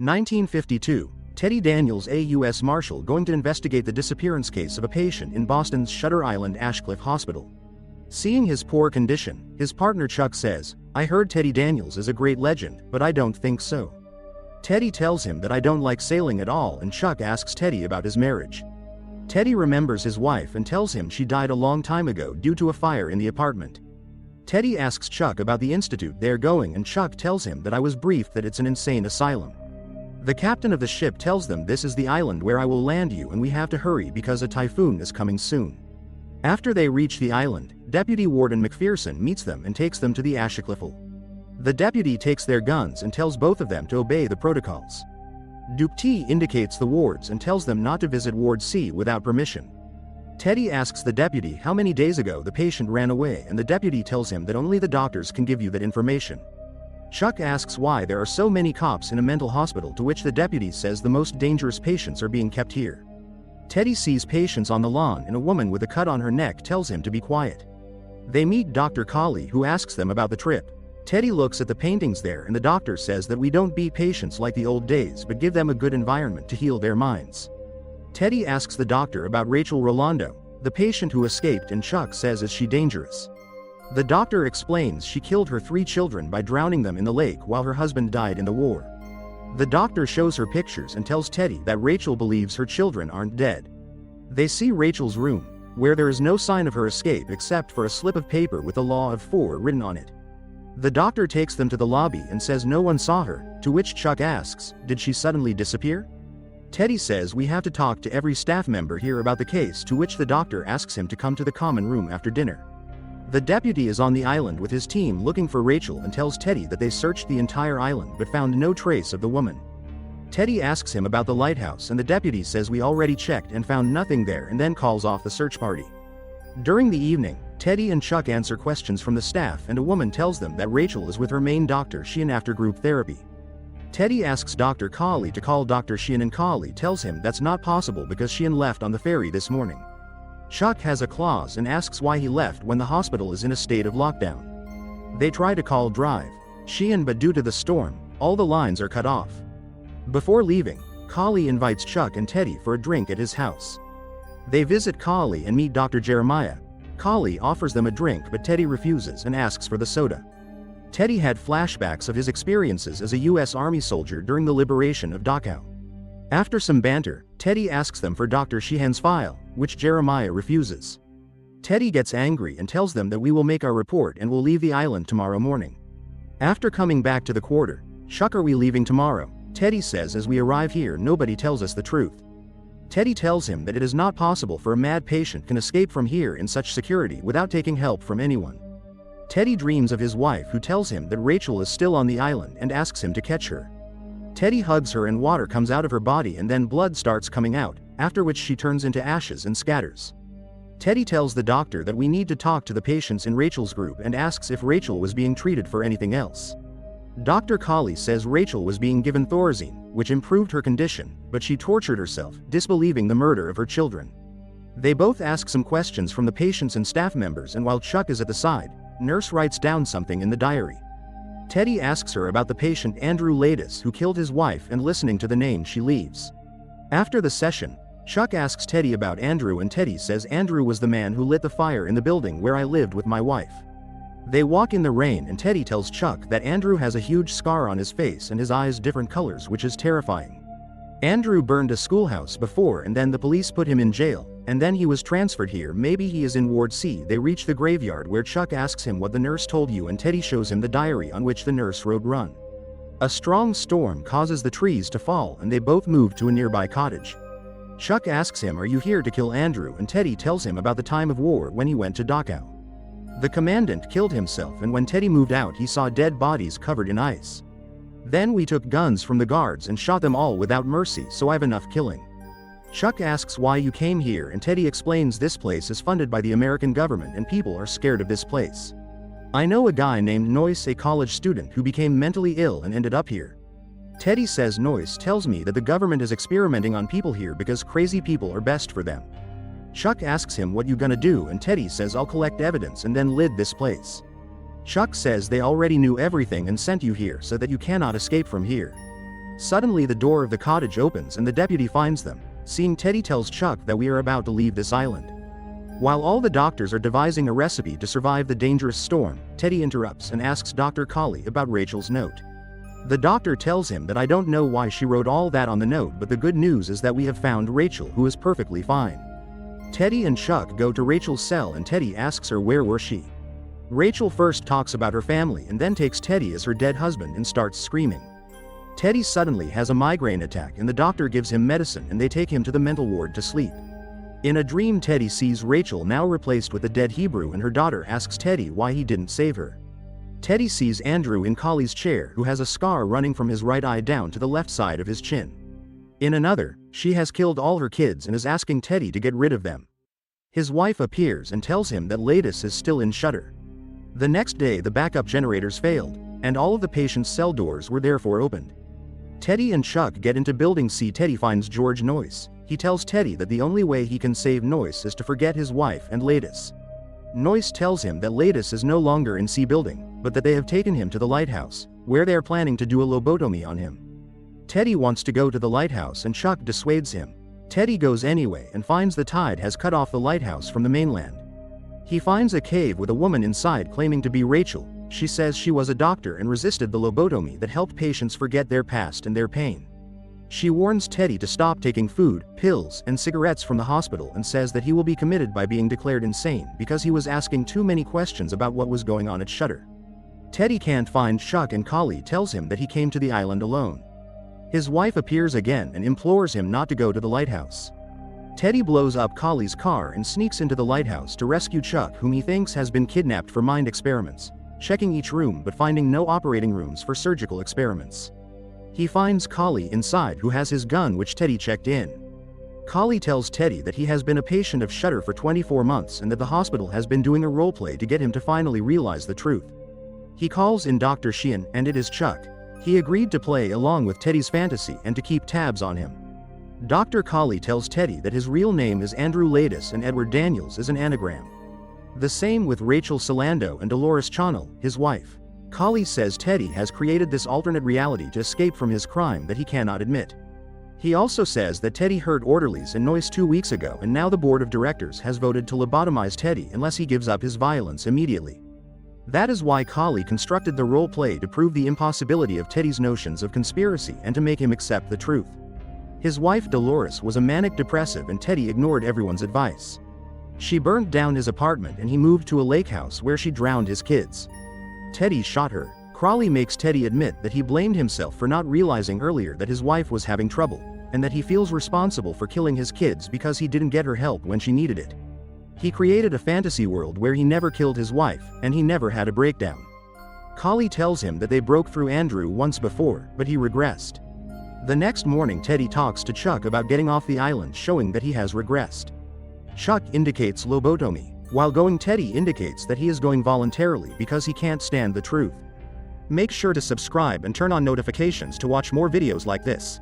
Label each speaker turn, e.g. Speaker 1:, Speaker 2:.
Speaker 1: 1952, Teddy Daniels, a U.S. Marshal going to investigate the disappearance case of a patient in Boston's Shutter Island Ashcliffe Hospital. Seeing his poor condition, his partner Chuck says, "I heard Teddy Daniels is a great legend, but I don't think so." Teddy tells him that I don't like sailing at all, and Chuck asks Teddy about his marriage. Teddy remembers his wife and tells him she died a long time ago due to a fire in the apartment. Teddy asks Chuck about the institute they're going, and Chuck tells him that I was briefed that it's an insane asylum. The captain of the ship tells them this is the island where I will land you and we have to hurry because a typhoon is coming soon. After they reach the island, Deputy Warden McPherson meets them and takes them to the Ashcliffe. The deputy takes their guns and tells both of them to obey the protocols. Dupty indicates the wards and tells them not to visit Ward C without permission. Teddy asks the deputy how many days ago the patient ran away, and the deputy tells him that only the doctors can give you that information. Chuck asks why there are so many cops in a mental hospital, to which the deputy says the most dangerous patients are being kept here. Teddy sees patients on the lawn and a woman with a cut on her neck tells him to be quiet. They meet Dr. Colley, who asks them about the trip. Teddy looks at the paintings there and the doctor says that we don't beat patients like the old days but give them a good environment to heal their minds. Teddy asks the doctor about Rachel Rolando, the patient who escaped, and Chuck says is she dangerous. The doctor explains she killed her 3 children by drowning them in the lake while her husband died in the war. The doctor shows her pictures and tells Teddy that Rachel believes her children aren't dead. They see Rachel's room, where there is no sign of her escape except for a slip of paper with the Law of 4 written on it. The doctor takes them to the lobby and says no one saw her, to which Chuck asks, did she suddenly disappear? Teddy says we have to talk to every staff member here about the case, to which the doctor asks him to come to the common room after dinner. The deputy is on the island with his team looking for Rachel and tells Teddy that they searched the entire island but found no trace of the woman. Teddy asks him about the lighthouse and the deputy says we already checked and found nothing there, and then calls off the search party. During the evening, Teddy and Chuck answer questions from the staff and a woman tells them that Rachel is with her main doctor Sheehan after group therapy. Teddy asks Dr. Colley to call Dr. Sheehan and Colley tells him that's not possible because Sheehan left on the ferry this morning. Chuck has a clause and asks why he left when the hospital is in a state of lockdown. They try to call Drive Sheehan, but due to the storm, all the lines are cut off. Before leaving, Colley invites Chuck and Teddy for a drink at his house. They visit Colley and meet Dr. Jeremiah. Colley offers them a drink but Teddy refuses and asks for the soda. Teddy had flashbacks of his experiences as a U.S. Army soldier during the liberation of Dachau. After some banter, Teddy asks them for Dr. Sheehan's file, which Jeremiah refuses. Teddy gets angry and tells them that we will make our report and will leave the island tomorrow morning. After coming back to the quarter, Chuck, are we leaving tomorrow? Teddy says as we arrive here nobody tells us the truth. Teddy tells him that it is not possible for a mad patient can escape from here in such security without taking help from anyone. Teddy dreams of his wife, who tells him that Rachel is still on the island and asks him to catch her. Teddy hugs her and water comes out of her body and then blood starts coming out, after which she turns into ashes and scatters. Teddy tells the doctor that we need to talk to the patients in Rachel's group and asks if Rachel was being treated for anything else. Dr. Colley says Rachel was being given Thorazine, which improved her condition, but she tortured herself, disbelieving the murder of her children. They both ask some questions from the patients and staff members, and while Chuck is at the side, Nurse writes down something in the diary. Teddy asks her about the patient Andrew Ladis who killed his wife and listening to the name she leaves. After the session, Chuck asks Teddy about Andrew and Teddy says Andrew was the man who lit the fire in the building where I lived with my wife. They walk in the rain and Teddy tells Chuck that Andrew has a huge scar on his face and his eyes different colors, which is terrifying. Andrew burned a schoolhouse before and then the police put him in jail, and then he was transferred here. Maybe he is in Ward C. They reach the graveyard where Chuck asks him what the nurse told you and Teddy shows him the diary on which the nurse wrote run. A strong storm causes the trees to fall and they both move to a nearby cottage. Chuck asks him, are you here to kill Andrew? And Teddy tells him about the time of war when he went to Dachau. The commandant killed himself, and when Teddy moved out he saw dead bodies covered in ice. Then we took guns from the guards and shot them all without mercy, so I've enough killing. Chuck asks why you came here and Teddy explains this place is funded by the American government and people are scared of this place. I know a guy named Noyce, a college student who became mentally ill and ended up here. Teddy says Noyce tells me that the government is experimenting on people here because crazy people are best for them. Chuck asks him what you gonna do and Teddy says I'll collect evidence and then lid this place. Chuck says they already knew everything and sent you here so that you cannot escape from here. Suddenly the door of the cottage opens and the deputy finds them. Seeing Teddy tells Chuck that we are about to leave this island. While all the doctors are devising a recipe to survive the dangerous storm, Teddy interrupts and asks Dr. Colley about Rachel's note. The doctor tells him that I don't know why she wrote all that on the note, but the good news is that we have found Rachel, who is perfectly fine. Teddy and Chuck go to Rachel's cell and Teddy asks her where were she. Rachel first talks about her family and then takes Teddy as her dead husband and starts screaming. Teddy suddenly has a migraine attack and the doctor gives him medicine and they take him to the mental ward to sleep. In a dream, Teddy sees Rachel now replaced with a dead Hebrew and her daughter asks Teddy why he didn't save her. Teddy sees Andrew in Colley's chair, who has a scar running from his right eye down to the left side of his chin. In another, she has killed all her kids and is asking Teddy to get rid of them. His wife appears and tells him that Ladis is still in Shutter. The next day the backup generators failed, and all of the patients' cell doors were therefore opened. Teddy and Chuck get into Building C. Teddy finds George Noyce. He tells Teddy that the only way he can save Noyce is to forget his wife and Ladis. Noyce tells him that Ladis is no longer in C Building, but that they have taken him to the lighthouse, where they are planning to do a lobotomy on him. Teddy wants to go to the lighthouse and Chuck dissuades him. Teddy goes anyway and finds the tide has cut off the lighthouse from the mainland. He finds a cave with a woman inside claiming to be Rachel. She says she was a doctor and resisted the lobotomy that helped patients forget their past and their pain. She warns Teddy to stop taking food, pills, and cigarettes from the hospital and says that he will be committed by being declared insane because he was asking too many questions about what was going on at Shutter. Teddy can't find Chuck and Colley tells him that he came to the island alone. His wife appears again and implores him not to go to the lighthouse. Teddy blows up Colley's car and sneaks into the lighthouse to rescue Chuck, whom he thinks has been kidnapped for mind experiments, checking each room but finding no operating rooms for surgical experiments. He finds Colley inside, who has his gun which Teddy checked in. Colley tells Teddy that he has been a patient of Shutter for 24 months and that the hospital has been doing a roleplay to get him to finally realize the truth. He calls in Dr. Sheehan, and it is Chuck. He agreed to play along with Teddy's fantasy and to keep tabs on him. Dr. Colley tells Teddy that his real name is Andrew Ladis and Edward Daniels is an anagram. The same with Rachel Solando and Dolores Channel, his wife. Colley says Teddy has created this alternate reality to escape from his crime that he cannot admit. He also says that Teddy hurt orderlies in Noyce 2 weeks ago and now the board of directors has voted to lobotomize Teddy unless he gives up his violence immediately. That is why Colley constructed the role play to prove the impossibility of Teddy's notions of conspiracy and to make him accept the truth. His wife Dolores was a manic depressive and Teddy ignored everyone's advice. She burned down his apartment and he moved to a lake house where she drowned his kids. Teddy shot her. Crawley makes Teddy admit that he blamed himself for not realizing earlier that his wife was having trouble, and that he feels responsible for killing his kids because he didn't get her help when she needed it. He created a fantasy world where he never killed his wife, and he never had a breakdown. Colley tells him that they broke through Andrew once before, but he regressed. The next morning Teddy talks to Chuck about getting off the island, showing that he has regressed. Chuck indicates lobotomy. While going, Teddy indicates that he is going voluntarily because he can't stand the truth. Make sure to subscribe and turn on notifications to watch more videos like this.